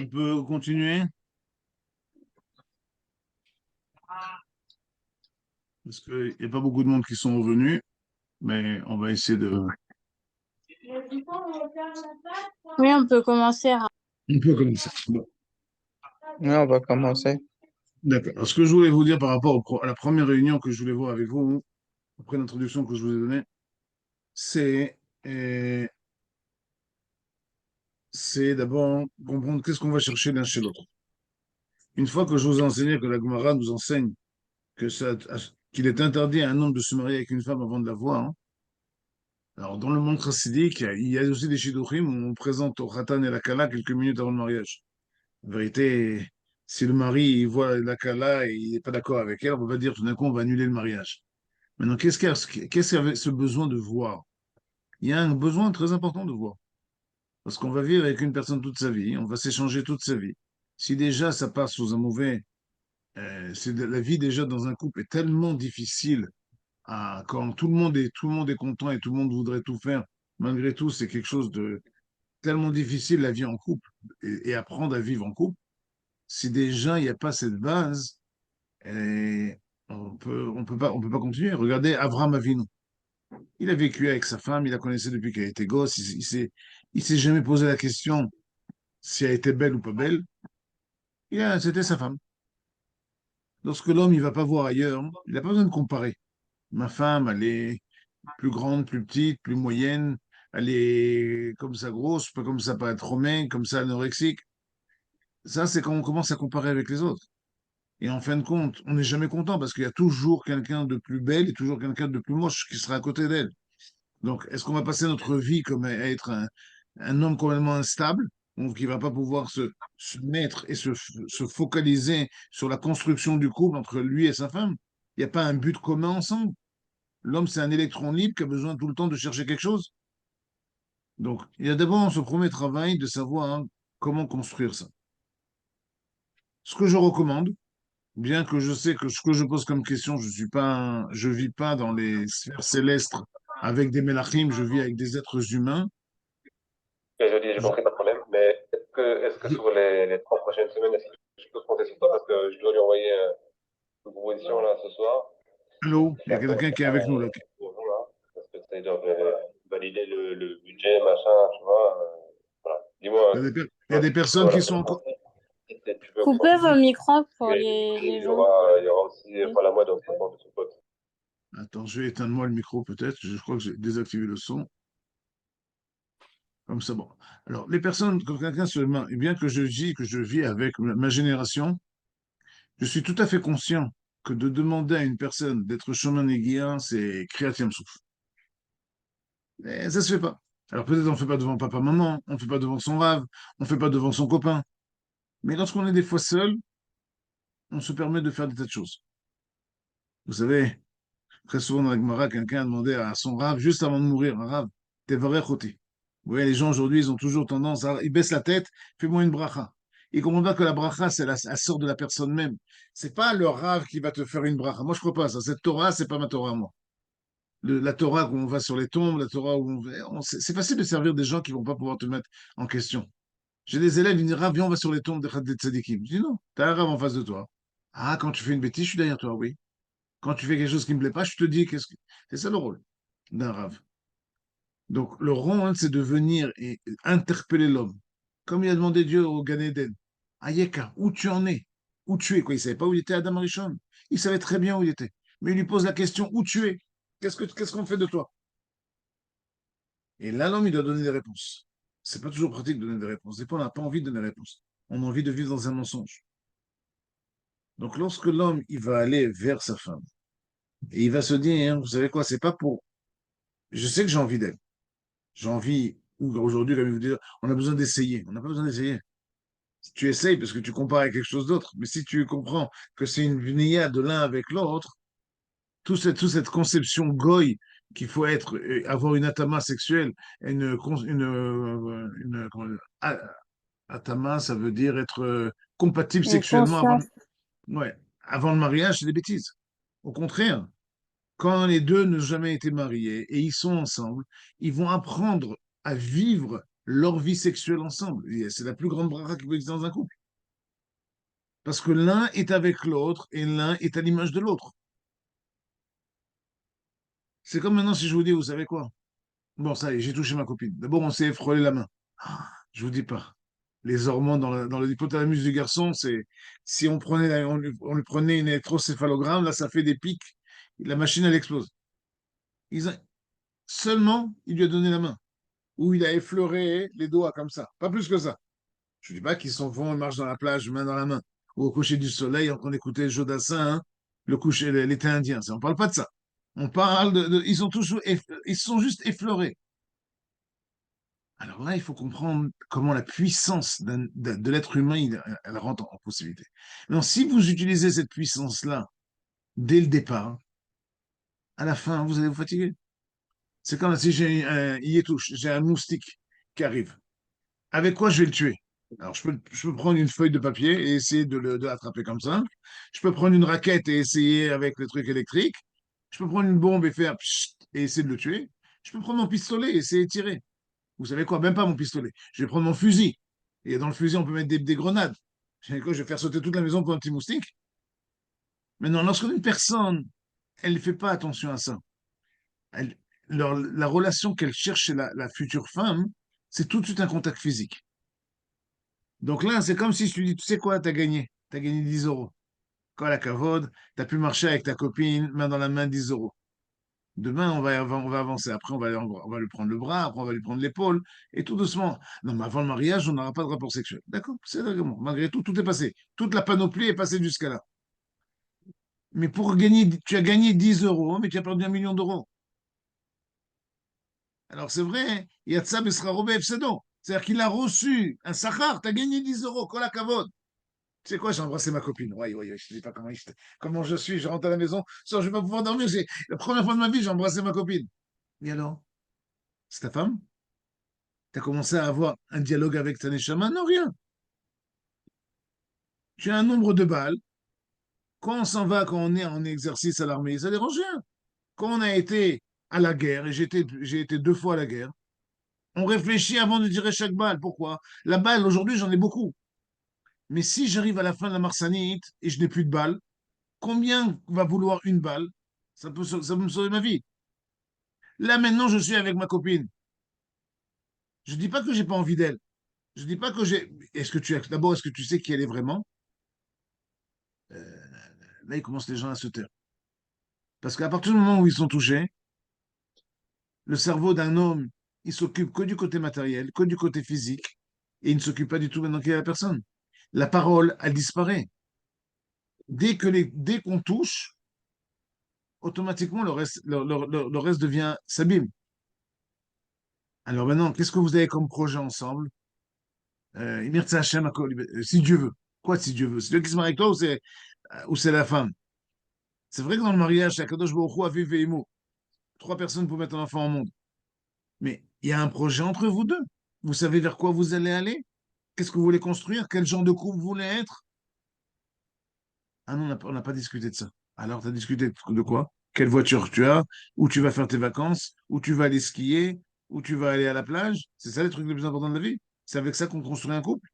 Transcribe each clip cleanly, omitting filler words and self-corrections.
On peut continuer parce qu'il n'y a pas beaucoup de monde qui sont revenus, mais on va essayer de. Oui, on peut commencer. On peut commencer. Bon, Oui, on va commencer. d'accord. Alors, ce que je voulais vous dire par rapport à la première réunion que je voulais voir avec vous, après l'introduction que je vous ai donnée, c'est euh, c'est d'abord comprendre qu'est-ce qu'on va chercher l'un chez l'autre. Une fois que je vous ai enseigné que la Gemara nous enseigne que qu'il est interdit à un homme de se marier avec une femme avant de la voir, hein. Alors, dans le monde chassidique, il y a aussi des shidduchim où on présente au Khatan et la Kala quelques minutes avant le mariage. En vérité, si le mari il voit la Kala et il n'est pas d'accord avec elle, on ne peut pas dire tout d'un coup on va annuler le mariage. Maintenant, qu'est-ce qu'il y avait ce besoin de voir? Il y a un besoin très important de voir. Parce qu'on va vivre avec une personne toute sa vie, on va s'échanger toute sa vie. Si déjà ça passe sous un mauvais. La vie déjà dans un couple est tellement difficile quand tout le monde est content et tout le monde voudrait tout faire. Malgré tout, c'est quelque chose de tellement difficile la vie en couple et apprendre à vivre en couple. Si déjà il n'y a pas cette base, eh, on peut pas continuer. Regardez Avram Avinu. Il a vécu avec sa femme, il la connaissait depuis qu'elle était gosse. Il s'est jamais posé la question si elle était belle ou pas belle. C'était sa femme. Lorsque l'homme il va pas voir ailleurs, il n'a pas besoin de comparer. Ma femme, elle est plus grande, plus petite, plus moyenne. Elle est comme ça grosse, pas comme ça pas trop maigre, comme ça anorexique. Ça, c'est quand on commence à comparer avec les autres. Et en fin de compte, on n'est jamais content parce qu'il y a toujours quelqu'un de plus belle et toujours quelqu'un de plus moche qui sera à côté d'elle. Donc, est-ce qu'on va passer notre vie comme à être un homme complètement instable, donc qui va pas pouvoir se mettre et se focaliser sur la construction du couple entre lui et sa femme? Il n'y a pas un but commun ensemble. L'homme, c'est un électron libre qui a besoin tout le temps de chercher quelque chose. Donc, il y a d'abord ce premier travail de savoir comment construire ça. Ce que je recommande, bien que je sais que ce que je pose comme question, je vis pas dans les sphères célestes avec des mélachim, je vis avec des êtres humains. Et je dis, j'ai Je- compris, pas de problème. Mais est-ce que je- sur les 3 prochaines semaines, est-ce que je peux compter sur toi parce que je dois lui envoyer une proposition là ce soir. Allô, il y a Enfin, quelqu'un qui est avec nous là. pour vous, là, parce que tu dois valider le budget, machin, tu vois. Voilà. Dis-moi, Il y a des personnes voilà, qui sont encore. si tu veux Coupez vos micros pour et les il y gens. aura aussi, enfin, la moitié de son pote. Attends, je vais éteindre moi le micro peut-être. Je crois que j'ai désactivé le son. Comme ça, bon. Alors, les personnes, quand quelqu'un se marie, bien que je dis que je vis avec ma génération, je suis tout à fait conscient que de demander à une personne d'être chemin aiguillant, c'est créatif souffle. Et ça se fait pas. Alors peut-être on ne fait pas devant papa, maman, on ne fait pas devant son rave, on ne fait pas devant son copain. Mais lorsqu'on est des fois seul, on se permet de faire des tas de choses. Vous savez, très souvent dans la Gemara, quelqu'un a demandé à son rave, juste avant de mourir, un rave, t'es vrai choti. Vous voyez, les gens aujourd'hui, ils ont toujours tendance ils baissent la tête, fais-moi une bracha. Ils ne comprennent pas que la bracha, elle sort de la personne même. C'est pas le rave qui va te faire une bracha. Moi, je crois pas ça. Cette Torah, c'est pas ma Torah, moi. La Torah où on va sur les tombes, la Torah où c'est facile de servir des gens qui vont pas pouvoir te mettre en question. J'ai des élèves, ils me disent, Rav, viens, on va sur les tombes des tzadikim. Je dis non, t'as un Rav en face de toi. Ah, quand tu fais une bêtise, je suis derrière toi, oui. Quand tu fais quelque chose qui me plaît pas, je te dis qu'est-ce que. C'est ça le rôle d'un Rav. Donc, le rôle, hein, c'est de venir et interpeller l'homme. Comme il a demandé Dieu au Gan Eden. Ayeka, où tu en es? Où tu es? Quoi, il savait pas où il était Adam Arishon. Il savait très bien où il était. Mais il lui pose la question, où tu es? Qu'est-ce qu'on fait de toi? Et là, l'homme, il doit donner des réponses. C'est pas toujours pratique de donner des réponses. Des fois, on n'a pas envie de donner des réponses. On a envie de vivre dans un mensonge. Donc, lorsque l'homme, il va aller vers sa femme, et il va se dire, hein, vous savez quoi, c'est pas pour. Je sais que j'ai envie d'elle. J'ai envie, ou aujourd'hui, comme il vous dit, on a besoin d'essayer. On n'a pas besoin d'essayer. Si tu essayes parce que tu compares avec quelque chose d'autre, mais si tu comprends que c'est une nia de l'un avec l'autre, toute cette conception goy qu'il faut avoir une atama sexuelle, atama, ça veut dire être compatible Une sexuellement conscience. ouais, avant le mariage, c'est des bêtises. Au contraire, quand les deux n'ont jamais été mariés et ils sont ensemble, ils vont apprendre à vivre leur vie sexuelle ensemble. Et c'est la plus grande bracha qui peut exister dans un couple. Parce que l'un est avec l'autre et l'un est à l'image de l'autre. C'est comme maintenant si je vous dis, vous savez quoi? Bon, ça y est, j'ai touché ma copine. D'abord, on s'est frôlé la main. Ah, je vous dis pas. Les hormones dans l'hypothalamus du garçon, c'est si on lui prenait une électrocéphalogramme, là, ça fait des pics. La machine, elle explose. Ils a- Seulement, il lui a donné la main. Ou il a effleuré les doigts comme ça. Pas plus que ça. Je ne dis pas qu'ils s'en vont, ils marchent dans la plage, main dans la main. Ou au coucher du soleil, en train d'écouter Jodassin, hein, le coucher, l'été indien. On ne parle pas de ça. On parle ils sont toujours, ils sont juste effleurés. Alors là, il faut comprendre comment la puissance de l'être humain, elle rentre en possibilité. Donc, si vous utilisez cette puissance-là dès le départ, à la fin, vous allez vous fatiguer. C'est comme si j'ai un moustique qui arrive. Avec quoi je vais le tuer? Alors, je peux prendre une feuille de papier et essayer de l'attraper comme ça. Je peux prendre une raquette et essayer avec le truc électrique. Je peux prendre une bombe et faire pssst et essayer de le tuer. Je peux prendre mon pistolet et essayer de tirer. Vous savez quoi? Même pas mon pistolet. Je vais prendre mon fusil. Et dans le fusil, on peut mettre des grenades. Vous savez quoi? Je vais faire sauter toute la maison pour un petit moustique. Maintenant, lorsqu'une personne, elle ne fait pas attention à ça, elle- la relation qu'elle cherche chez la future femme, c'est tout de suite un contact physique. Donc là, c'est comme si je lui dis, tu sais quoi, t'as gagné. T'as gagné 10 euros. Quoi, la cavode, t'as pu marcher avec ta copine, main dans la main, 10 euros. Demain, on va avancer. Après, on va lui prendre le bras, après, on va lui prendre l'épaule, et tout doucement. Non, mais avant le mariage, on n'aura pas de rapport sexuel. D'accord? C'est d'accord. Malgré tout, tout est passé. Toute la panoplie est passée jusqu'à là. Mais pour gagner, tu as gagné 10 euros, hein, mais tu as perdu 1 million d'euros. Alors, c'est vrai, il y a de ça, mais sera robé Efsedo. C'est-à-dire qu'il a reçu un sachar, tu as gagné 10 euros, quoi la cavode. Tu sais quoi, j'ai embrassé ma copine. Oui, oui, oui, je ne sais pas comment je suis. Je rentre à la maison, je ne vais pas pouvoir dormir. C'est la première fois de ma vie, j'ai embrassé ma copine. Et alors? C'est ta femme? Tu as commencé à avoir un dialogue avec ta neshama? Non, rien. Tu as un nombre de balles. Quand on s'en va, quand on est en exercice à l'armée, ça dérange rien. Quand on a été à la guerre, et j'ai été 2 fois à la guerre, on réfléchit avant de tirer chaque balle. Pourquoi? La balle, aujourd'hui, j'en ai beaucoup. Mais si j'arrive à la fin de la Marsanite et je n'ai plus de balles, combien va vouloir une balle? Ça peut me sauver ma vie. Là, maintenant, je suis avec ma copine. Je ne dis pas que j'ai pas envie d'elle. Je ne dis pas que j'ai. D'abord, est-ce que tu sais qui elle est vraiment? Euh, Là, ils commencent les gens à se taire. Parce qu'à partir du moment où ils sont touchés, le cerveau d'un homme, il s'occupe que du côté matériel, que du côté physique, et il ne s'occupe pas du tout maintenant qu'il y a la personne. La parole, elle disparaît. Dès qu'on touche, automatiquement, le reste devient s'abîme. Alors maintenant, qu'est-ce que vous avez comme projet ensemble? Imirtza Hashem si Dieu veut. Quoi si Dieu veut? C'est Dieu qui se marie avec toi ou c'est la femme? C'est vrai que dans le mariage, c'est Akadosh Baruch Hu, Aviv et Imo. 3 personnes pour mettre un enfant au monde. Mais il y a un projet entre vous deux. Vous savez vers quoi vous allez aller? Qu'est-ce que vous voulez construire? Quel genre de couple vous voulez être? Ah non, on n'a pas discuté de ça. Alors, tu as discuté de quoi? Quelle voiture tu as? Où tu vas faire tes vacances? Où tu vas aller skier? Où tu vas aller à la plage? C'est ça les trucs les plus importants de la vie. C'est avec ça qu'on construit un couple.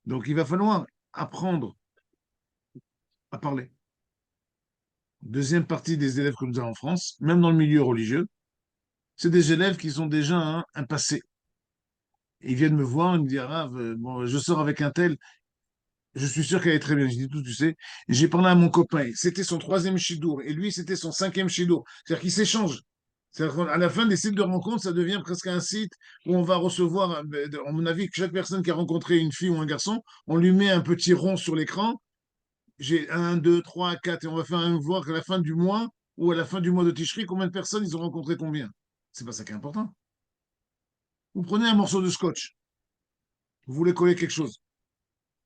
Donc, il va falloir apprendre à parler. Deuxième partie des élèves que nous avons en France, même dans le milieu religieux, c'est des élèves qui ont déjà un passé. Ils viennent me voir, ils me disent, ah, bon, je sors avec un tel, je suis sûr qu'elle est très bien. Je dis tout, tu sais. J'ai parlé à mon copain, c'était son troisième chidour, et lui, c'était son cinquième chidour. C'est-à-dire qu'ils s'échangent. C'est-à-dire qu'à la fin des sites de rencontres, ça devient presque un site où on va recevoir, à mon avis, chaque personne qui a rencontré une fille ou un garçon, on lui met un petit rond sur l'écran. J'ai un, deux, trois, quatre, et on va voir qu'à la fin du mois ou à la fin du mois de Ticherie, combien de personnes ils ont rencontré combien. C'est pas ça qui est important. Vous prenez un morceau de scotch, vous voulez coller quelque chose.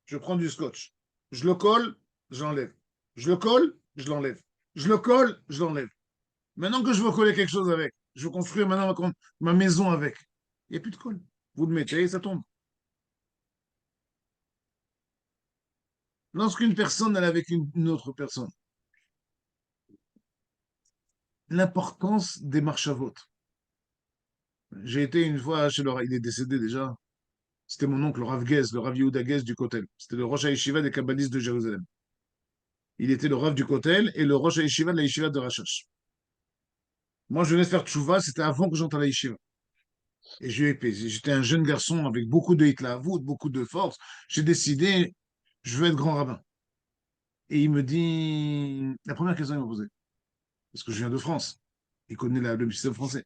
Je prends du scotch. Je le colle, j'enlève. Je le colle, je l'enlève. Je le colle, je l'enlève. Maintenant que je veux coller quelque chose avec, je veux construire maintenant ma maison avec. Il n'y a plus de colle. Vous le mettez et ça tombe. Lorsqu'une personne elle est avec une autre personne, l'importance des marches à vote. J'ai été une fois chez le Rav, il est décédé déjà. C'était mon oncle, le Rav Guez, le Rav Yehuda Guez du Kotel. C'était le Rosh HaYeshiva des Kabbalistes de Jérusalem. Il était le Rav du Kotel et le Rosh HaYeshiva de la Yeshiva de Rashash. Moi, je venais de faire tchouva, c'était avant que j'entre à la Yeshiva. Et j'étais un jeune garçon avec beaucoup de hitlavut, beaucoup de force. J'ai décidé, je veux être grand rabbin. Et il me dit, la première question qu'il m'a posée, parce que je viens de France, il connaît le système français.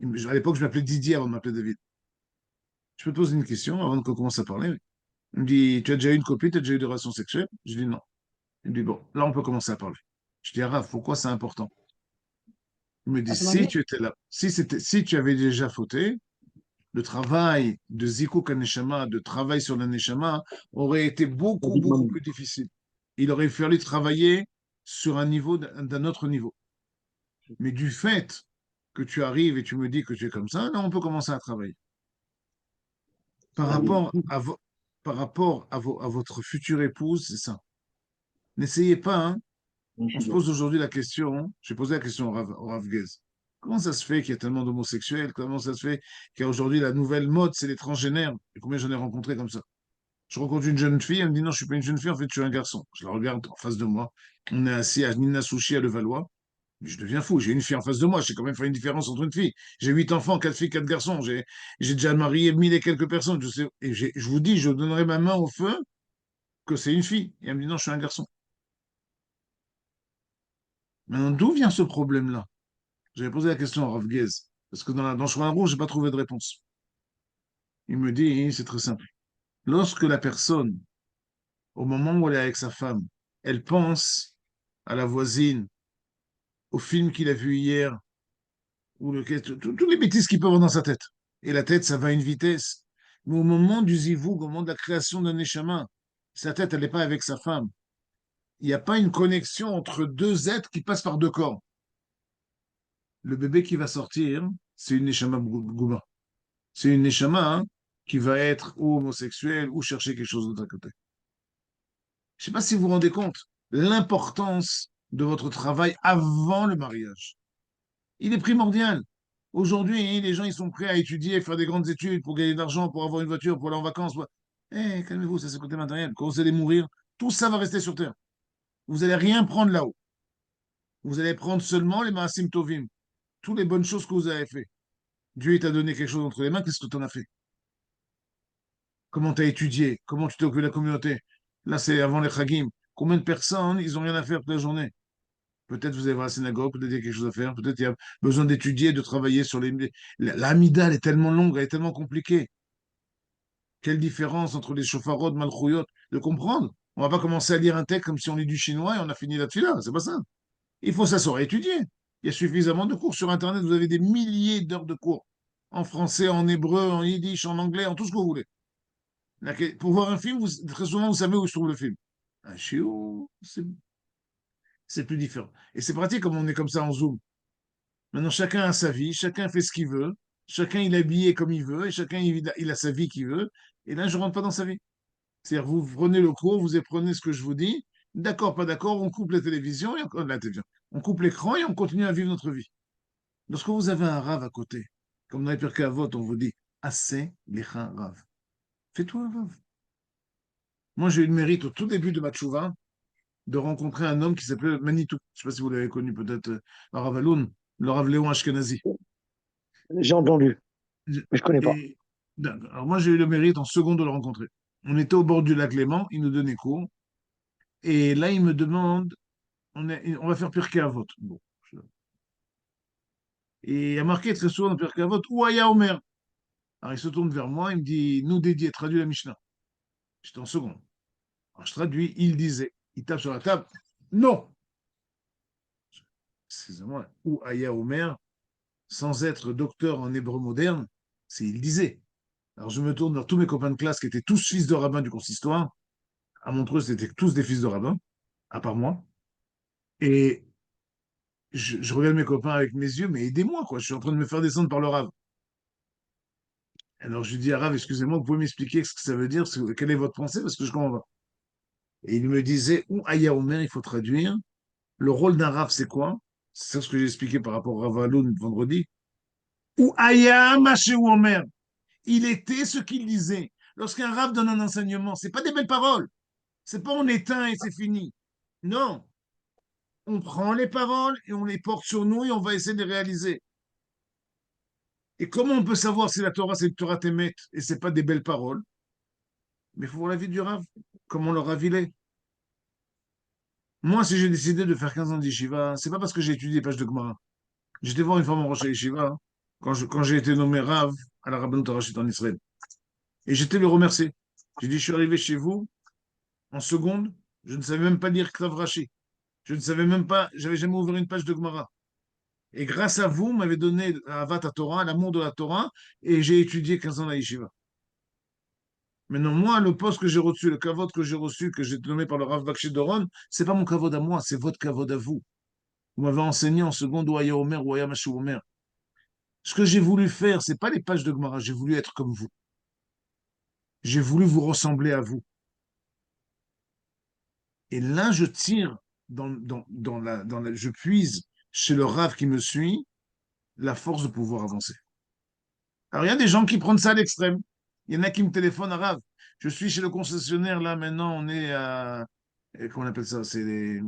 À l'époque, je m'appelais Didier avant de m'appeler David. Je peux te poser une question avant qu'on commence à parler. Il me dit, tu as déjà eu une copine, tu as déjà eu des relations sexuelles? Je dis non. Il me dit, bon, là, on peut commencer à parler. Je dis, Raph, pourquoi c'est important? Il me dit, si tu étais là, si tu avais déjà fauté, le travail de Zikuk Neshama, de travail sur le Neshama, aurait été beaucoup, beaucoup plus difficile. Il aurait fallu travailler sur un niveau d'un autre niveau. Mais du fait que tu arrives et tu me dis que tu es comme ça, là, on peut commencer à travailler. Par rapport à, par rapport à votre future épouse, c'est ça. N'essayez pas, hein. On se pose aujourd'hui la question, j'ai posé la question au Rav Guez. Comment ça se fait qu'il y a tellement d'homosexuels? Comment ça se fait qu'il y a aujourd'hui la nouvelle mode, c'est les transgénères? Et combien j'en ai rencontré comme ça? Je rencontre une jeune fille, elle me dit non, je suis pas une jeune fille, en fait, je suis un garçon. Je la regarde en face de moi. On est assis à Nina Sushi à Levallois. Mais je deviens fou. J'ai une fille en face de moi. Je sais quand même faire une différence entre une fille. J'ai 8 enfants, 4 filles, 4 garçons. J'ai déjà marié 1000 et quelques personnes. Je sais, et je vous dis, je donnerai ma main au feu que c'est une fille. Et elle me dit non, je suis un garçon. Maintenant, d'où vient ce problème-là? J'avais posé la question à Rav Guez, parce que dans Chemin Rouge, je n'ai pas trouvé de réponse. Il me dit, c'est très simple. Lorsque la personne, au moment où elle est avec sa femme, elle pense à la voisine, au film qu'il a vu hier, ou toutes les bêtises qu'il peut avoir dans sa tête. Et la tête, ça va à une vitesse. Mais au moment du zivoug, au moment de la création d'un échama, sa tête, elle n'est pas avec sa femme. Il n'y a pas une connexion entre deux êtres qui passent par deux corps. Le bébé qui va sortir, c'est une neshama gouba. C'est une neshama qui va être ou homosexuelle ou chercher quelque chose d'autre à côté. Je ne sais pas si vous vous rendez compte l'importance de votre travail avant le mariage. Il est primordial. Aujourd'hui, les gens ils sont prêts à étudier, faire des grandes études pour gagner de l'argent, pour avoir une voiture, pour aller en vacances. Calmez-vous, ça c'est côté matériel. Quand vous allez mourir, tout ça va rester sur Terre. Vous n'allez rien prendre là-haut. Vous allez prendre seulement les Maasim Tovim, toutes les bonnes choses que vous avez fait. Dieu t'a donné quelque chose entre les mains, qu'est-ce que tu en as fait? Comment tu as étudié? Comment tu t'es occupé de la communauté? Là, c'est avant les Chagim. Combien de personnes, ils n'ont rien à faire toute la journée? Peut-être vous allez voir la synagogue, peut-être il y a quelque chose à faire, peut-être il y a besoin d'étudier, de travailler sur les. L'amida, elle est tellement longue, elle est tellement compliquée. Quelle différence entre les shofarot, malchouyot, de comprendre? On va pas commencer à lire un texte comme si on lit du chinois et on a fini la tefila, c'est pas ça. Il faut s'asseoir et étudier. Il y a suffisamment de cours sur Internet, vous avez des milliers d'heures de cours. En français, en hébreu, en yiddish, en anglais, en tout ce que vous voulez. Pour voir un film, très souvent, vous savez où se trouve le film. Un chiot, c'est plus différent. Et c'est pratique comme on est comme ça en Zoom. Maintenant, chacun a sa vie, chacun fait ce qu'il veut, chacun il est habillé comme il veut, et chacun il a sa vie qu'il veut. Et là, je ne rentre pas dans sa vie. C'est-à-dire, vous prenez le cours, vous apprenez ce que je vous dis, d'accord, pas d'accord, on coupe la télévision, on coupe l'écran et on continue à vivre notre vie. Lorsque vous avez un rave à côté, comme dans les Pirkei Avot, on vous dit, assez lecha rave. Fais-toi un rave. Moi, j'ai eu le mérite au tout début de ma tchouva de rencontrer un homme qui s'appelait Manitou. Je ne sais pas si vous l'avez connu, peut-être, le Rav Aloun, le Rav Léon Ashkenazi. J'ai entendu, mais je connais pas. Et, alors moi, j'ai eu le mérite en seconde de le rencontrer. On était au bord du lac Léman, il nous donnait cours. Et là, il me demande, on va faire Pirkei Avot. Bon. Et il y a marqué très souvent dans Pirkei Avot, ou Aya Omer. Alors il se tourne vers moi, il me dit, nous dédié, traduit la Mishnah. J'étais en seconde. Alors je traduis, il disait, il tape sur la table, non. Excusez-moi, ou Aya Omer, sans être docteur en hébreu moderne, c'est il disait. Alors je me tourne vers tous mes copains de classe qui étaient tous fils de rabbin du consistoire. À Montreux, c'était tous des fils de rabbin, à part moi. Et je regarde mes copains avec mes yeux, mais aidez-moi, quoi. Je suis en train de me faire descendre par le rave. Alors je lui dis à Rav, excusez-moi, vous pouvez m'expliquer ce que ça veut dire, quelle est votre pensée, parce que je comprends pas. Et il me disait, ou Aya Omer, il faut traduire. Le rôle d'un Rav, c'est quoi? C'est ce que j'ai expliqué par rapport à Rav Aloun vendredi. Ou Aya Mashéou Omer. Il était ce qu'il disait. Lorsqu'un rave donne un enseignement, c'est pas des belles paroles. C'est pas on éteint et c'est fini. Non. On prend les paroles et on les porte sur nous et on va essayer de les réaliser. Et comment on peut savoir si la Torah, c'est le Torah Temet et c'est pas des belles paroles? Mais il faut voir la vie du Rav, comment le Rav il est. Moi, si j'ai décidé de faire 15 ans d'Yeshiva, c'est pas parce que j'ai étudié les pages de Gemara. J'étais voir une fois mon Rosh Yeshiva quand j'ai été nommé Rav à la Rabbanut Harashit en Israël. Et j'étais le remercier. J'ai dit, je suis arrivé chez vous en seconde, je ne savais même pas lire Krav Rashi. Je ne savais même pas, j'avais jamais ouvert une page de Gemara. Et grâce à vous, vous m'avez donné Avat à Torah, l'amour de la Torah, et j'ai étudié 15 ans à la Yeshiva. Maintenant, moi, le poste que j'ai reçu, le kavod que j'ai reçu, que j'ai été nommé par le Rav Bakshi Doron, c'est pas mon kavod à moi, c'est votre kavod à vous. Vous m'avez enseigné en seconde ou Aya Omer ou Aya Mashou Omer. Ce que j'ai voulu faire, c'est pas les pages de Gemara, j'ai voulu être comme vous. J'ai voulu vous ressembler à vous. Et là, je tire je puise chez le Rav qui me suit la force de pouvoir avancer. Alors, il y a des gens qui prennent ça à l'extrême. Il y en a qui me téléphonent à Rav. Je suis chez le concessionnaire, là, maintenant, on est à. Comment on appelle ça? C'est des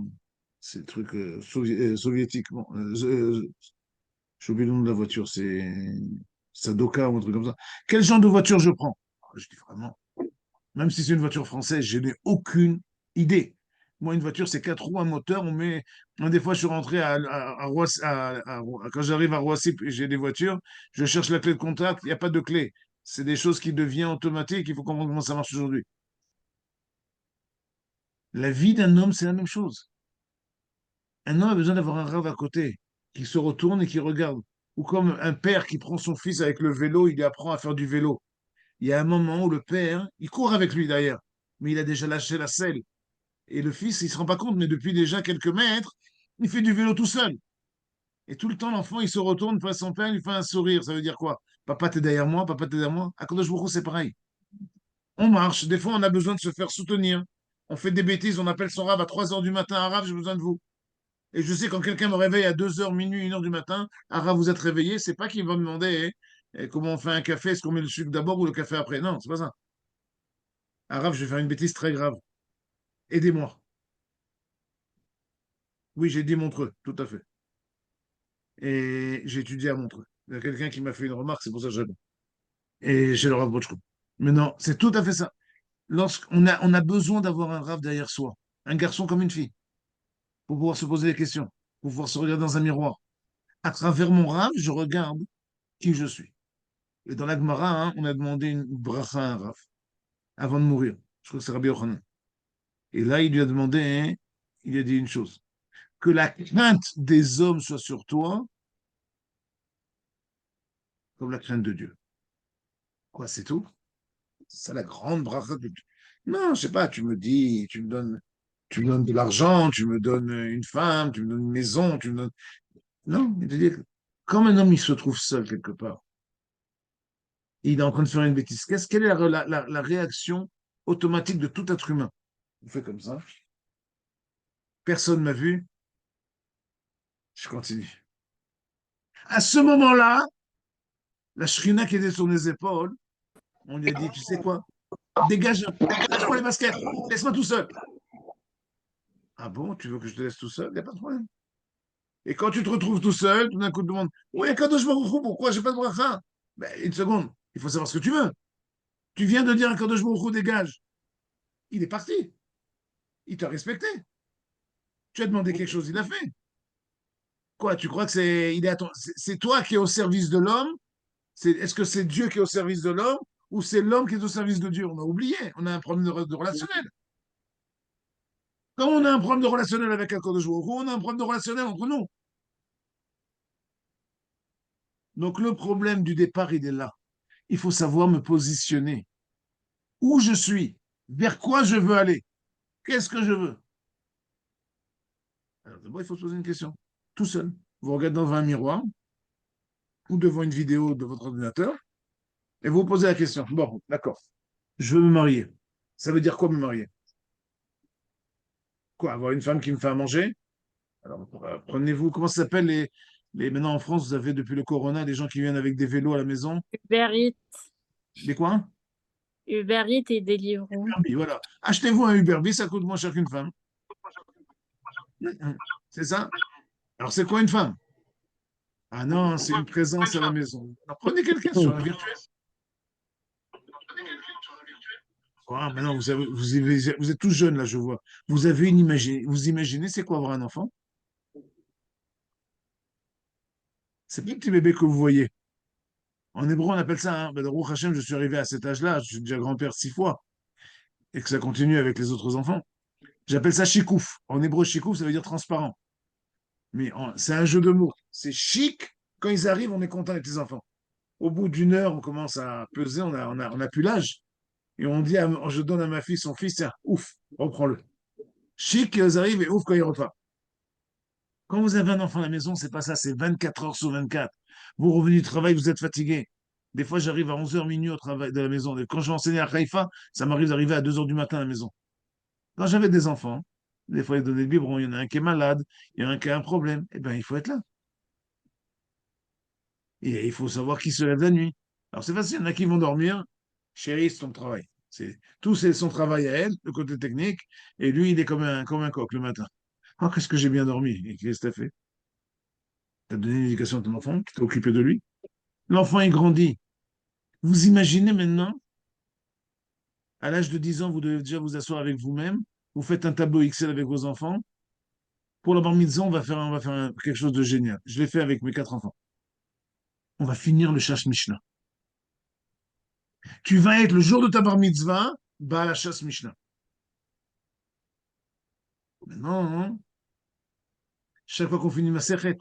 trucs soviétiques. Bon, j'ai oublié le nom de la voiture. C'est Sadoka ou un truc comme ça. Quel genre de voiture je prends? Je dis vraiment, même si c'est une voiture française, je n'ai aucune idée. Moi, une voiture, c'est 4 roues, un moteur. Des fois, je suis rentré quand j'arrive à Roissy et j'ai des voitures, je cherche la clé de contact, il n'y a pas de clé. C'est des choses qui deviennent automatiques, il faut comprendre comment ça marche aujourd'hui. La vie d'un homme, c'est la même chose. Un homme a besoin d'avoir un rave à côté, qui se retourne et qui regarde. Ou comme un père qui prend son fils avec le vélo, il lui apprend à faire du vélo. Il y a un moment où le père, il court avec lui d'ailleurs, mais il a déjà lâché la selle. Et le fils, il ne se rend pas compte, mais depuis déjà quelques mètres, il fait du vélo tout seul. Et tout le temps, l'enfant, il se retourne face à son père, il lui fait un sourire. Ça veut dire quoi? Papa, t'es derrière moi, papa, t'es derrière moi. À Kadosh Baruch Hu, c'est pareil. On marche, des fois, on a besoin de se faire soutenir. On fait des bêtises, on appelle son rave à 3 heures du matin. Arabe, j'ai besoin de vous. Et je sais, quand quelqu'un me réveille à 2 heures, minuit, 1 heure du matin, Arabe, vous êtes réveillé, c'est pas qu'il va me demander comment on fait un café, est-ce qu'on met le sucre d'abord ou le café après. Non, c'est pas ça. Arabe, je vais faire une bêtise très grave. Aidez-moi. Oui, j'ai dit Montreux, tout à fait. Et j'ai étudié à Montreux. Il y a quelqu'un qui m'a fait une remarque, c'est pour ça que je réponds. Et j'ai le Rav Botchko. Mais non, c'est tout à fait ça. On a besoin d'avoir un Rav derrière soi, un garçon comme une fille, pour pouvoir se poser des questions, pour pouvoir se regarder dans un miroir. À travers mon Rav, je regarde qui je suis. Et dans la Gemara, hein, on a demandé une bracha à un Rav avant de mourir. Je crois que c'est Rabbi Yochanan. Et là, il lui a demandé, hein, il a dit une chose, que la crainte des hommes soit sur toi, comme la crainte de Dieu. Quoi, c'est tout? C'est ça la grande bracha de Dieu. Non, je sais pas, tu me dis, tu me donnes de l'argent, tu me donnes une femme, tu me donnes une maison, tu me donnes. Non, il veut dire, quand un homme il se trouve seul quelque part, il est en train de faire une bêtise, quelle est la réaction automatique de tout être humain? On fait comme ça, personne m'a vu, je continue. À ce moment-là, la shrina qui était sur les épaules, on lui a dit, tu sais quoi? Dégage, lâche-moi les baskets, laisse-moi tout seul. Ah bon, tu veux que je te laisse tout seul? Il n'y a pas de problème. Et quand tu te retrouves tout seul, tout d'un coup, tu te demandes, oui, quand je me retrouve, pourquoi j'ai pas de bracha? Ben, une seconde, il faut savoir ce que tu veux. Tu viens de dire à Kadosh Baruch Hu, dégage. Il est parti. Il t'a respecté. Tu as demandé quelque chose, il a fait. Quoi, tu crois que c'est toi qui es au service de l'homme? Est-ce que c'est Dieu qui est au service de l'homme ou c'est l'homme qui est au service de Dieu? On a oublié. On a un problème de relationnel. Quand on a un problème de relationnel avec un Kadosh Baruch Hu, on a un problème de relationnel entre nous. Donc le problème du départ, il est là. Il faut savoir me positionner. Où je suis, vers quoi je veux aller, qu'est-ce que je veux. Alors d'abord, il faut se poser une question, tout seul. Vous regardez devant un miroir ou devant une vidéo de votre ordinateur et vous vous posez la question. Bon, d'accord, je veux me marier. Ça veut dire quoi me marier? Quoi, avoir une femme qui me fait à manger? Alors, prenez-vous, comment ça s'appelle Maintenant, en France, vous avez, depuis le Corona, des gens qui viennent avec des vélos à la maison. Uber Eats, Des quoi? Uber Eats et Deliveroo. Uber Bee, voilà. Achetez-vous un Uber Bee, ça coûte moins cher qu'une femme. C'est ça? Alors, c'est quoi une femme? Ah non, c'est une présence à la maison. Alors, prenez quelqu'un sur un virtuel. Ah, maintenant, vous êtes tous jeunes, là, je vois. Vous avez vous imaginez, c'est quoi avoir un enfant? C'est pas un petit bébé que vous voyez. En hébreu, on appelle ça, ben, Baruch Hashem, je suis arrivé à cet âge-là, je suis déjà grand-père 6 fois, et que ça continue avec les autres enfants. J'appelle ça chikouf. En hébreu, chikouf, ça veut dire transparent. Mais c'est un jeu de mots. C'est chic. Quand ils arrivent, on est content avec les enfants. Au bout d'1 heure, on commence à peser, on a plus l'âge. Et on dit, je donne à ma fille son fils, tiens, ouf, reprends-le. Chic, ils arrivent et ouf quand il repart. Quand vous avez un enfant à la maison, c'est pas ça, c'est 24 heures sur 24. Vous revenez du travail, vous êtes fatigué. Des fois, j'arrive à 11 h minuit au travail de la maison. Et quand je vais enseigner à Haïfa, ça m'arrive d'arriver à 2 h du matin à la maison. Quand j'avais des enfants, des fois, ils donnaient le biberon, il y en a un qui est malade, il y en a un qui a un problème. Eh bien, il faut être là. Et il faut savoir qui se lève la nuit. Alors, c'est facile, il y en a qui vont dormir. Chérie, c'est ton travail. Tout, c'est son travail à elle, le côté technique. Et lui, il est comme un coq le matin. Oh, qu'est-ce que j'ai bien dormi. Et qu'est-ce que tu as fait? Tu as donné l'éducation à ton enfant, tu t'es occupé de lui. L'enfant, il grandit. Vous imaginez maintenant, à l'âge de 10 ans, vous devez déjà vous asseoir avec vous-même. Vous faites un tableau Excel avec vos enfants. Pour la bar mitzvah, on va faire quelque chose de génial. Je l'ai fait avec mes 4 enfants. On va finir le chasse Mishnah. Tu vas être le jour de ta bar mitzvah, bah à la chasse Mishnah. Maintenant, chaque fois qu'on finit ma serrette,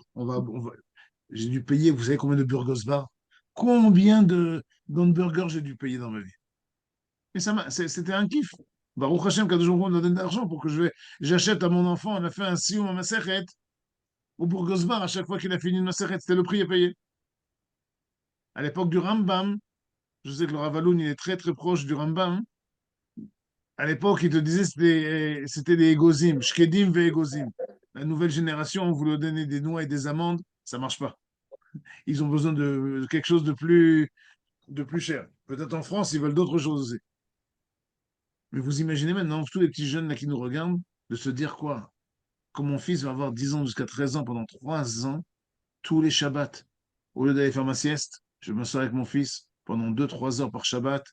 j'ai dû payer, vous savez combien de burgers bar? Combien de d'hamburgers j'ai dû payer dans ma vie? Et c'était un kiff. Baruch Hashem, Kadosh Baruch Hu me donne de l'argent pour que j'achète à mon enfant, on a fait un sioum à ma serrette, au burgers bar, à chaque fois qu'il a fini une serrette, c'était le prix à payer. À l'époque du Rambam, je sais que le Ravaloun, il est très très proche du Rambam. À l'époque, il te disait c'était des égozim, shkedim ve égozim. La nouvelle génération, on voulait donner des noix et des amandes, ça marche pas. Ils ont besoin de quelque chose de plus cher. Peut-être en France, ils veulent d'autres choses aussi. Mais vous imaginez maintenant, tous les petits jeunes là qui nous regardent, de se dire quoi? Quand mon fils va avoir 10 ans jusqu'à 13 ans, pendant 3 ans, tous les Shabbats, au lieu d'aller faire ma sieste, je m'assois avec mon fils pendant 2, 3 heures par Shabbat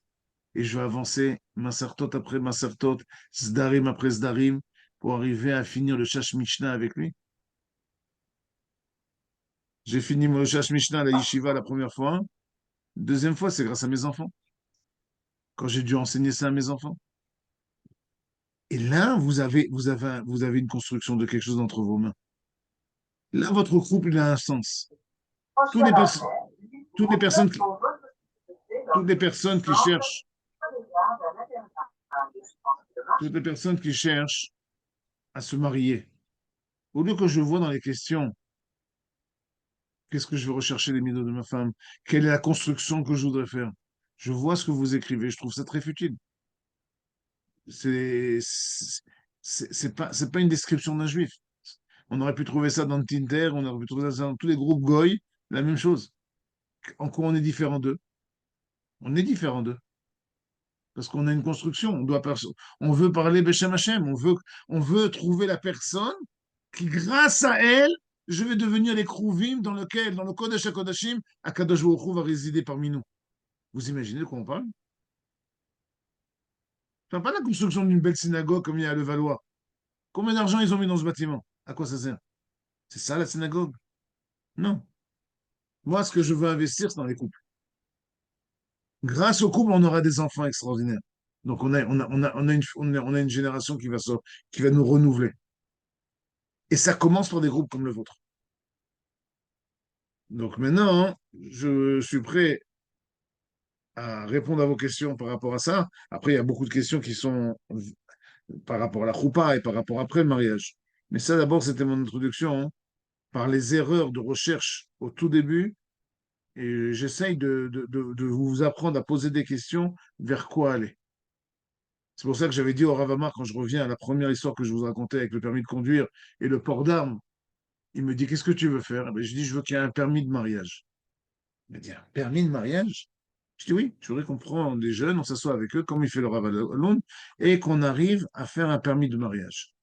et je vais avancer Masertot après Masertot, Zdarim après Zdarim, pour arriver à finir le Shash Mishnah avec lui. J'ai fini le Shash Mishnah à la Yeshiva la première fois. Deuxième fois, c'est grâce à mes enfants. Quand j'ai dû enseigner ça à mes enfants. Et là, vous avez une construction de quelque chose entre vos mains. Là, votre couple, il a un sens. Toutes les, pers- toutes les personnes qui, toutes les personnes qui cherchent, toutes les personnes qui cherchent à se marier, au lieu que je vois dans les questions, qu'est-ce que je vais rechercher les milieux de ma femme, quelle est la construction que je voudrais faire, je vois ce que vous écrivez, je trouve ça très futile. C'est pas une description d'un juif. On aurait pu trouver ça dans Tinder, on aurait pu trouver ça dans tous les groupes goy, la même chose. En quoi on est différent d'eux? On est différent d'eux. Parce qu'on a une construction, on veut parler Beshem Hashem, on veut trouver la personne qui, grâce à elle, je vais devenir les Krouvim dans le Kodesh HaKodashim, Akadosh Baruch Hu va résider parmi nous. Vous imaginez de quoi on parle? Je parle pas de la construction d'une belle synagogue comme il y a à Levallois. Combien d'argent ils ont mis dans ce bâtiment? À quoi ça sert? C'est ça la synagogue? Non. Moi, ce que je veux investir, c'est dans les couples. Grâce au couple, on aura des enfants extraordinaires. Donc, on a une génération qui va nous renouveler. Et ça commence par des groupes comme le vôtre. Donc maintenant, je suis prêt à répondre à vos questions par rapport à ça. Après, il y a beaucoup de questions qui sont par rapport à la choupa et par rapport après le mariage. Mais ça, d'abord, c'était mon introduction, hein, par les erreurs de recherche au tout début. Et j'essaye de vous apprendre à poser des questions vers quoi aller. C'est pour ça que j'avais dit au Ravama, quand je reviens à la première histoire que je vous racontais avec le permis de conduire et le port d'armes, Il me dit, qu'est-ce que tu veux faire? Eh ben, je dis, je veux qu'il y ait un permis de mariage. Il m'a dit, un permis de mariage? Je dis, oui, je voudrais qu'on prend des jeunes, on s'assoit avec eux, comme il fait le Rav à Londres, et qu'on arrive à faire un permis de mariage.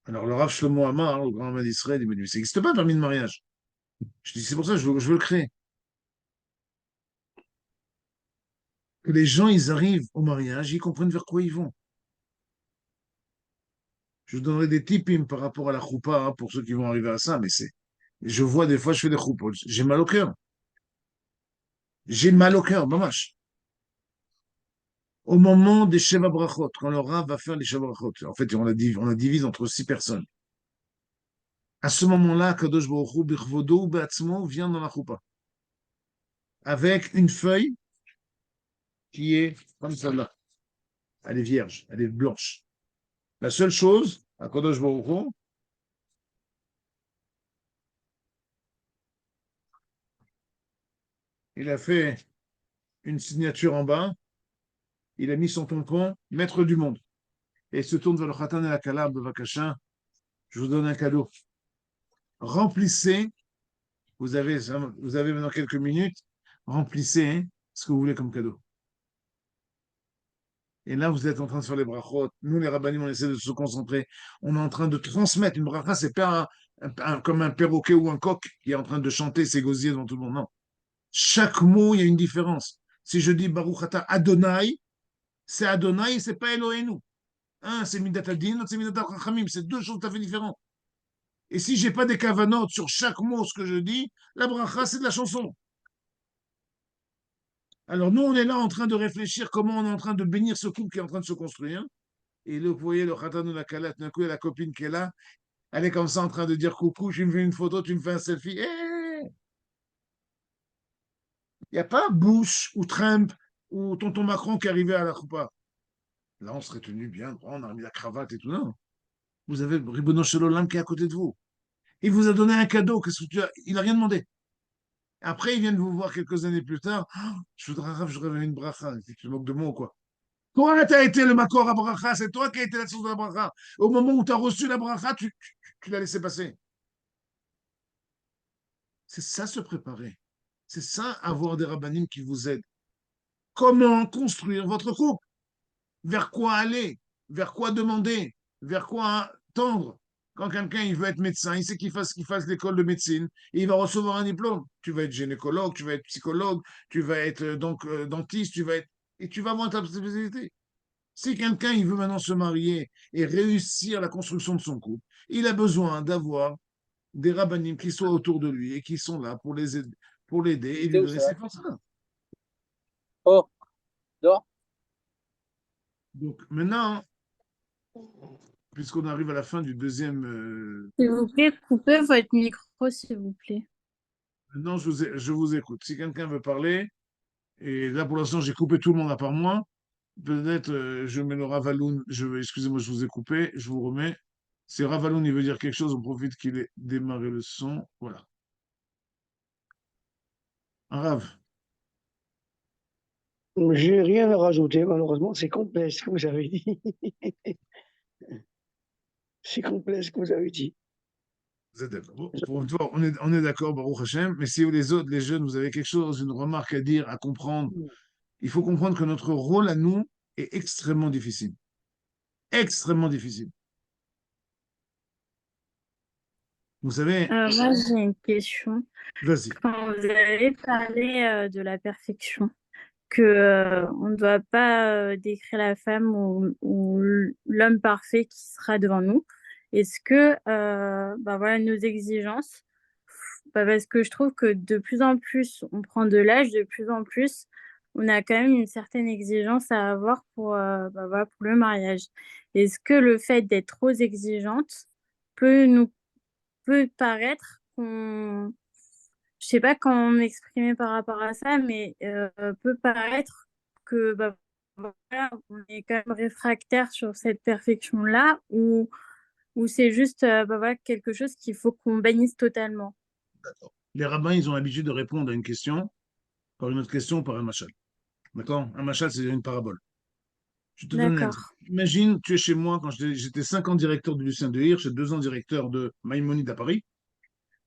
Alors, le Rav Shlomo Amar, le grand Rav d'Israël, il me dit, mais ça n'existe pas un permis de mariage. Je dis, c'est pour ça que je veux le créer. Que les gens, ils arrivent au mariage, ils comprennent vers quoi ils vont. Je vous donnerai des tips par rapport à la choupa hein, pour ceux qui vont arriver à ça, mais c'est. Je vois des fois, je fais des choupot. J'ai mal au cœur. J'ai mal au cœur, mamache. Au moment des Sheva Brachot, quand le Rav va faire les Sheva Brachot, en fait, on la divise entre 6 personnes. À ce moment-là, Kadosh Baruch Hu, B'chvodo ou Be'atzmo, vient dans la choupa. Avec une feuille qui est comme celle-là. Elle est vierge, elle est blanche. La seule chose, à Kadosh Baruch Hu, il a fait une signature en bas, il a mis son tampon, maître du monde. Et il se tourne vers le Khatan et la Kala, Bevakasha, je vous donne un cadeau. Remplissez, vous avez maintenant quelques minutes, remplissez hein, ce que vous voulez comme cadeau. Et là, vous êtes en train de faire les brachot. Nous, les rabbinim, on essaie de se concentrer. On est en train de transmettre. Une bracha, c'est pas comme un perroquet ou un coq qui est en train de chanter ses gosiers devant tout le monde. Non. Chaque mot, il y a une différence. Si je dis Baruch Ata Adonai, c'est Adonai et c'est pas Elohenu. Un, c'est Midat Adin, l'autre, c'est Midat Chachamim. C'est deux choses tout à fait différentes. Et si j'ai pas des cavanotes sur chaque mot, ce que je dis, la bracha, c'est de la chanson. Alors nous, on est là en train de réfléchir comment on est en train de bénir ce couple qui est en train de se construire. Et là, vous voyez le khatan ou la kalat, d'un coup, il y a la copine qui est là. Elle est comme ça en train de dire coucou, tu me fais une photo, tu me fais un selfie. Il n'y a pas Bush ou Trump ou tonton Macron qui arrivait à la choupa. Là, on serait tenu bien droit, on a mis la cravate et tout. Non. Vous avez Ribono Shalom qui est à côté de vous. Il vous a donné un cadeau. Qu'est-ce que tu as... Il n'a rien demandé. Après, il vient de vous voir quelques années plus tard. Oh, je voudrais une bracha. Tu te moques de moi ou quoi? Toi, tu as été le makor à bracha. C'est toi qui as été la source de la bracha. Au moment où tu as reçu la bracha, tu l'as laissé passer. C'est ça se préparer. C'est ça avoir des rabbinim qui vous aident. Comment construire votre couple? Vers quoi aller? Vers quoi demander? Vers quoi tendre? Quand quelqu'un il veut être médecin, il sait qu'il fasse l'école de médecine et il va recevoir un diplôme. Tu vas être gynécologue, tu vas être psychologue, tu vas être dentiste, et tu vas avoir ta spécialité. Si quelqu'un il veut maintenant se marier et réussir la construction de son couple, il a besoin d'avoir des rabbinim qui soient autour de lui et qui sont là pour l'aider et lui donner ses forces. Oh, dehors. Donc maintenant, puisqu'on arrive à la fin du deuxième, S'il vous plaît, coupez votre micro, s'il vous plaît. maintenant je vous écoute. Si quelqu'un veut parler, et là pour l'instant j'ai coupé tout le monde à part moi, peut-être je mets le Ravaloun, excusez-moi, je vous ai coupé, je vous remets. Si Ravaloun il veut dire quelque chose, on profite qu'il ait démarré le son. Voilà. Un Rav. J'ai rien à rajouter, malheureusement, c'est complet ce que vous avez dit. C'est complet ce que vous avez dit. Vous êtes d'accord. Bon, pour une fois, on est d'accord, Baruch Hashem, mais si les autres, les jeunes, vous avez quelque chose, une remarque à dire, à comprendre, il faut comprendre que notre rôle à nous est extrêmement difficile. Extrêmement difficile. Vous savez, Moi, j'ai une question. vas-y. Quand vous avez parlé de la perfection, que on ne doit pas décrire la femme ou l'homme parfait qui sera devant nous, est-ce que bah voilà, nos exigences, bah parce que je trouve que de plus en plus on prend de l'âge, de plus en plus on a quand même une certaine exigence à avoir pour, bah voilà, pour le mariage. Est-ce que le fait d'être trop exigeante peut paraître qu'on, je sais pas comment m'exprimer par rapport à ça, mais peut paraître que bah, voilà, on est quand même réfractaire sur cette perfection-là, ou c'est juste bah, voilà, quelque chose qu'il faut qu'on bannisse totalement. Les rabbins, ils ont l'habitude de répondre à une question par une autre question, par un machal. D'accord? Un machal, c'est une parabole. Je te donne un exemple. D'accord. Imagine, tu es chez moi quand j'étais 5 ans directeur de Lucien de Hirsch et 2 ans directeur de Maïmonide à Paris,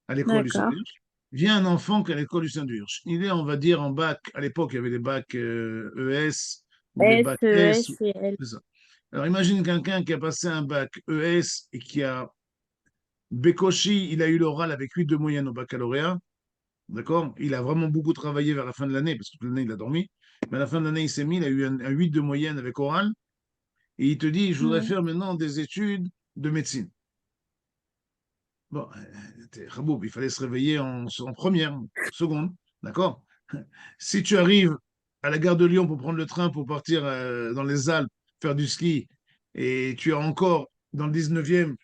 à l'école Lucien de D'accord. Hirsch. Vient un enfant qui est à l'école Lucien de Hirsch. Il est, on va dire, en bac. À l'époque, il y avait les bacs ES ou les S, bacs E, S. S et L. C'est ça. Alors imagine quelqu'un qui a passé un bac ES et qui a Bécochi, il a eu l'oral avec 8 de moyenne au baccalauréat. D'accord? Il a vraiment beaucoup travaillé vers la fin de l'année, parce que toute l'année, il a dormi. Mais à la fin de l'année, il s'est mis, il a eu un 8 de moyenne avec oral. Et il te dit, je voudrais Mm. faire maintenant des études de médecine. Bon, Raboub, il fallait se réveiller en première, seconde. D'accord? Si tu arrives à la gare de Lyon pour prendre le train pour partir dans les Alpes, faire du ski, et tu es encore dans le 19e,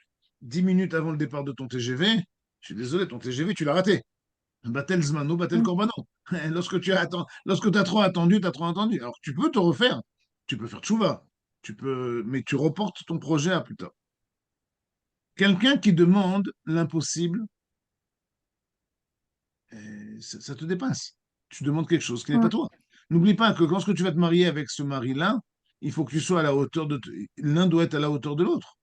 10 minutes avant le départ de ton TGV, je suis désolé, ton TGV, tu l'as raté. Battel Zmano, Battel Mm. Corbano. Lorsque tu as trop attendu, tu as trop attendu. Alors tu peux te refaire, tu peux faire tchouva, mais tu reportes ton projet à plus tard. Quelqu'un qui demande l'impossible, ça te dépasse. Tu demandes quelque chose qui n'est pas Ouais. toi. N'oublie pas que lorsque tu vas te marier avec ce mari-là, il faut que tu sois à la hauteur de... L'un doit être à la hauteur de l'autre.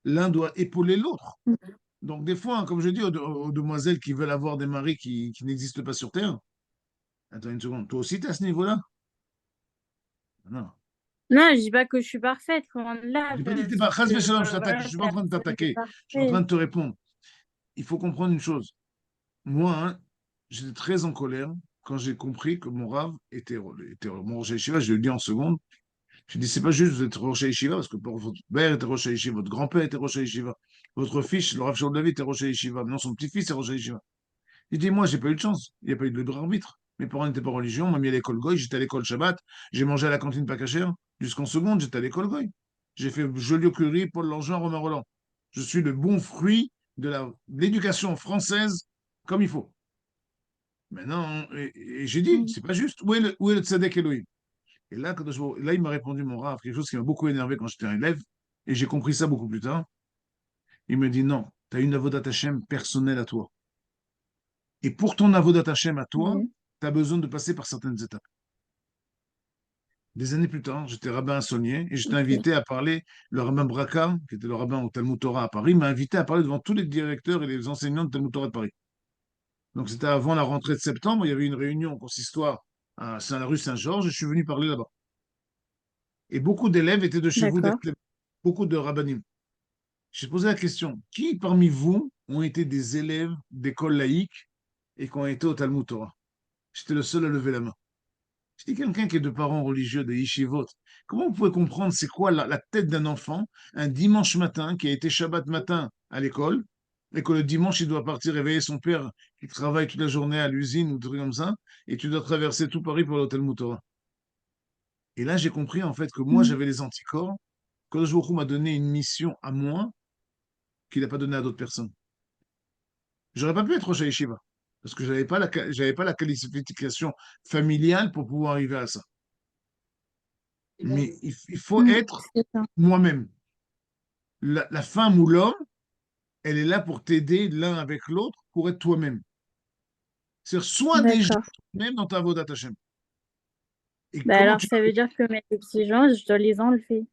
L'un doit épauler l'autre. Mm. Donc des fois, comme je dis aux demoiselles qui veulent avoir des maris qui n'existent pas sur Terre, attends une seconde, toi aussi tu es à ce niveau-là? Non. Non, je dis pas que je suis parfaite, loin de là, J'ai pas dit que t'es parce pas... Chas que v'shalom, je t'attaque, je voilà, suis pas en train de personne n'est t'attaquer, je suis en train parfait. de te répondre. Il faut comprendre une chose. Moi, hein, j'étais très en colère quand j'ai compris que mon rave était mon Rosh Hashiva, je le dis en seconde. J'ai dit, c'est pas juste vous êtes Rosh Hashiva, parce que votre père était Rosh Hashiva, votre grand-père était Rosh Hashiva, votre fils, le Rav Shaul David, était Rosh Hashiva, non, son petit-fils est Rosh Hashiva. Il dit, moi, j'ai pas eu de chance, il n'y a pas eu de libre arbitre. Mes parents n'étaient pas religieux, on m'a mis à l'école Goy, j'étais à l'école Shabbat, j'ai mangé à la cantine pas cachère, jusqu'en seconde, j'étais à l'école Goy. J'ai fait Joliot-Curie, Paul Langevin, Romain Roland. Je suis le bon fruit de l'éducation française comme il faut. Maintenant, et j'ai dit, Mm. c'est pas juste. Où est le tzaddik Elohim? Et là, là, il m'a répondu, mon Rav, quelque chose qui m'a beaucoup énervé quand j'étais un élève, et j'ai compris ça beaucoup plus tard. Il me dit, non, tu as une avodat Hashem personnelle à toi. Et pour ton avodat Hashem à toi, Oui. tu as besoin de passer par certaines étapes. Des années plus tard, j'étais rabbin à Saunier, et j'étais Ok. invité à parler, le rabbin Braka, qui était le rabbin au Talmud Torah à Paris, m'a invité à parler devant tous les directeurs et les enseignants de Talmud Torah de Paris. Donc c'était avant la rentrée de septembre, il y avait une réunion consistoire à la rue Saint-Georges, et je suis venu parler là-bas. Et beaucoup d'élèves étaient de chez vous, D'accord. beaucoup de rabbinim. J'ai posé la question, qui parmi vous ont été des élèves d'école laïque et qui ont été au Talmud Torah? J'étais le seul à lever la main. Je dis quelqu'un qui est de parents religieux, de yeshivot. Comment vous pouvez comprendre c'est quoi la tête d'un enfant un dimanche matin qui a été Shabbat matin à l'école et que le dimanche il doit partir réveiller son père qui travaille toute la journée à l'usine ou des trucs comme ça et tu dois traverser tout Paris pour l'hôtel Moutora. Et là j'ai compris en fait que moi Mm. j'avais les anticorps, que le jour où m'a donné une mission à moi qu'il n'a pas donnée à d'autres personnes. J'aurais pas pu être Rosh Yeshiva parce que j'avais pas la qualification familiale pour pouvoir arriver à ça. Mais il faut Mm. être C'est ça. moi-même. La femme ou l'homme, elle est là pour t'aider l'un avec l'autre pour être toi-même. C'est-à-dire, sois déjà D'accord. toi-même dans ta Avodat Hashem. Et Bah comment alors, tu... ça veut dire que mes exigences, je dois les enlever,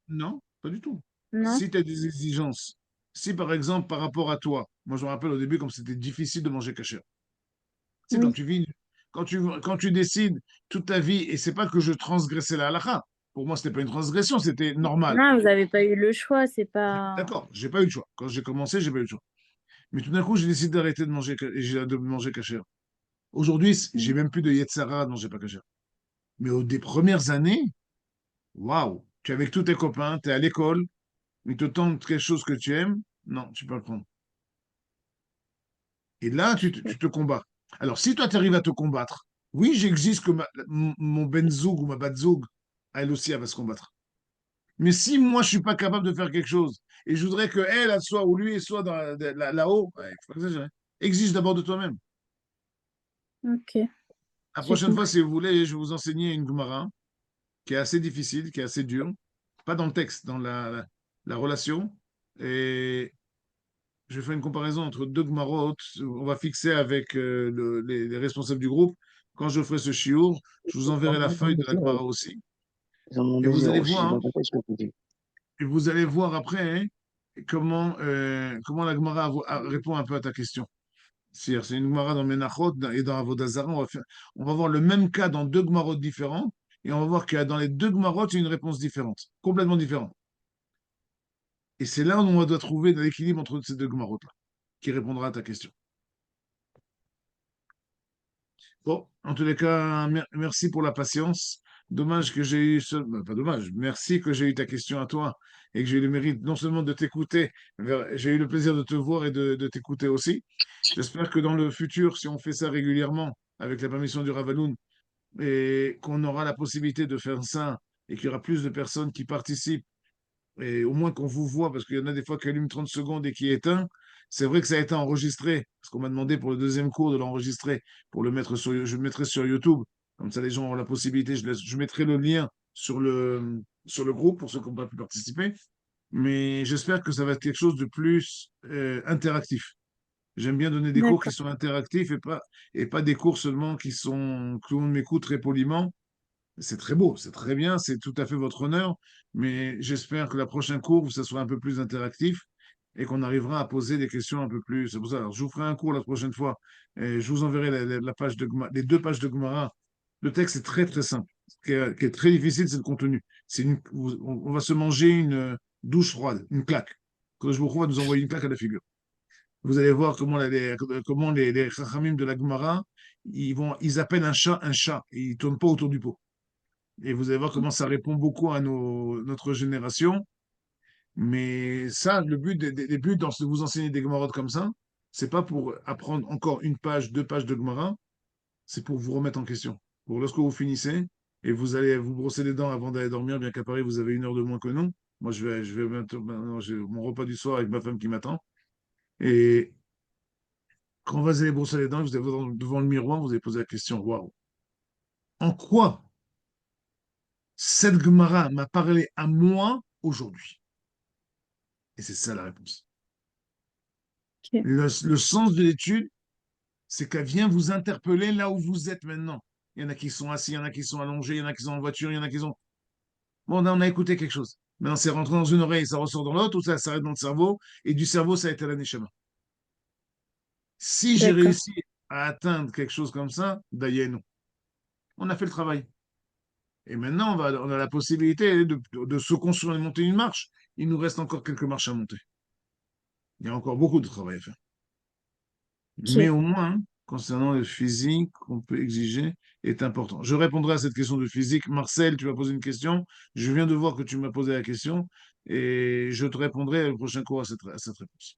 Non, pas du tout. non? Si tu as des exigences, si par exemple par rapport à toi, moi je me rappelle au début comme c'était difficile de manger cachère. C'est quand Oui. tu vis, quand tu décides toute ta vie, et c'est pas que je transgressais la halakha. Pour moi, c'était pas une transgression, c'était normal. Non, vous n'avez pas eu le choix, c'est pas... D'accord, j'ai pas eu le choix. Quand j'ai commencé, j'ai pas eu le choix. Mais tout d'un coup, j'ai décidé d'arrêter de manger cachère. Aujourd'hui, j'ai Mm. même plus de Yetzara de manger pas cachère. Mais des premières années, waouh, tu es avec tous tes copains, tu es à l'école, ils te tendent quelque chose que tu aimes, non, tu peux pas le prendre. Et là, tu te combats. Alors, si toi, tu arrives à te combattre, oui, j'existe que mon benzoug ou ma badzoug, elle aussi, elle va se combattre. Mais si moi, je suis pas capable de faire quelque chose, et je voudrais que elle soit, ou lui, soit là-haut, il faut pas exagérer. Exige d'abord de toi-même. Ok, La j'ai prochaine fois, compris. si vous voulez, je vais vous enseigner une Gemara qui est assez difficile, qui est assez dure. Pas dans le texte, dans la relation. Et je vais faire une comparaison entre deux Gemarot. On va fixer avec les responsables du groupe. Quand je ferai ce chiour, je vous enverrai la feuille de la Gemara aussi. Ils en ont Et vous allez zéro. Je voir, sais hein, pas pourquoi ce que tu dis. et vous allez voir après, hein, comment la Gemara répond un peu à ta question. C'est une Gemara dans Menachot et dans Avodah Zarah. On va voir le même cas dans deux Gemarot différents, et on va voir que dans les deux Gemarot, il y a une réponse différente, complètement différente. Et c'est là où on doit trouver l'équilibre entre ces deux Gemarot-là, qui répondra à ta question. Bon, en tous les cas, merci pour la patience. Dommage que j'ai eu, pas dommage, merci que j'ai eu ta question à toi et que j'ai eu le mérite non seulement de t'écouter, j'ai eu le plaisir de te voir et de t'écouter aussi. J'espère que dans le futur, si on fait ça régulièrement, avec la permission du Ravaloun, et qu'on aura la possibilité de faire ça et qu'il y aura plus de personnes qui participent et au moins qu'on vous voit, parce qu'il y en a des fois qui allument 30 secondes et qui éteint. C'est vrai que ça a été enregistré, parce qu'on m'a demandé pour le deuxième cours de l'enregistrer, pour le mettre je le mettrai sur YouTube, comme ça les gens ont la possibilité, je mettrai le lien sur le groupe pour ceux qui n'ont pas pu participer, mais j'espère que ça va être quelque chose de plus interactif. J'aime bien donner des cours qui D'accord. sont interactifs et pas des cours seulement que tout le monde m'écoute très poliment. C'est très beau, c'est très bien, c'est tout à fait votre honneur, mais j'espère que la prochaine cours, ça sera un peu plus interactif et qu'on arrivera à poser des questions un peu plus. C'est pour ça, alors, je vous ferai un cours la prochaine fois et je vous enverrai la page les deux pages de Gemara. Le texte est très très simple. Ce qui est très difficile, c'est le contenu. On va se manger une douche froide, une claque. Quand je vous va nous envoyer une claque à la figure. Vous allez voir comment les Chachamim de la Gemara, ils appellent un chat et ils ne tournent pas autour du pot. Et vous allez voir comment ça répond beaucoup à notre génération. Mais ça, le but des buts de vous enseigner des Gemarotes comme ça, c'est pas pour apprendre encore une page, deux pages de Gemara, c'est pour vous remettre en question. Pour lorsque vous finissez et vous allez vous brosser les dents avant d'aller dormir, bien qu'à Paris, vous avez 1 heure de moins que nous. Moi, je vais maintenant, j'ai mon repas du soir avec ma femme qui m'attend. Et quand vous allez brosser les dents, vous êtes devant le miroir, vous allez poser la question, waouh, en quoi cette Gemara m'a parlé à moi aujourd'hui? Et c'est ça la réponse. Ok. Le sens de l'étude, c'est qu'elle vient vous interpeller là où vous êtes maintenant. Il y en a qui sont assis, il y en a qui sont allongés, il y en a qui sont en voiture, il y en a qui sont... Bon, là, on a écouté quelque chose. Maintenant, c'est rentré dans une oreille, ça ressort dans l'autre, ou ça s'arrête dans le cerveau, et du cerveau, ça a été la neshama. Si j'ai D'accord. réussi à atteindre quelque chose comme ça, d'ailleurs, on a fait le travail. Et maintenant, on a la possibilité de se construire et monter une marche. Il nous reste encore quelques marches à monter. Il y a encore beaucoup de travail à faire. Mais Ok. au moins, concernant le physique qu'on peut exiger est important. Je répondrai à cette question de physique. Marcel, tu m'as posé une question. Je viens de voir que tu m'as posé la question et je te répondrai au prochain cours à cette réponse.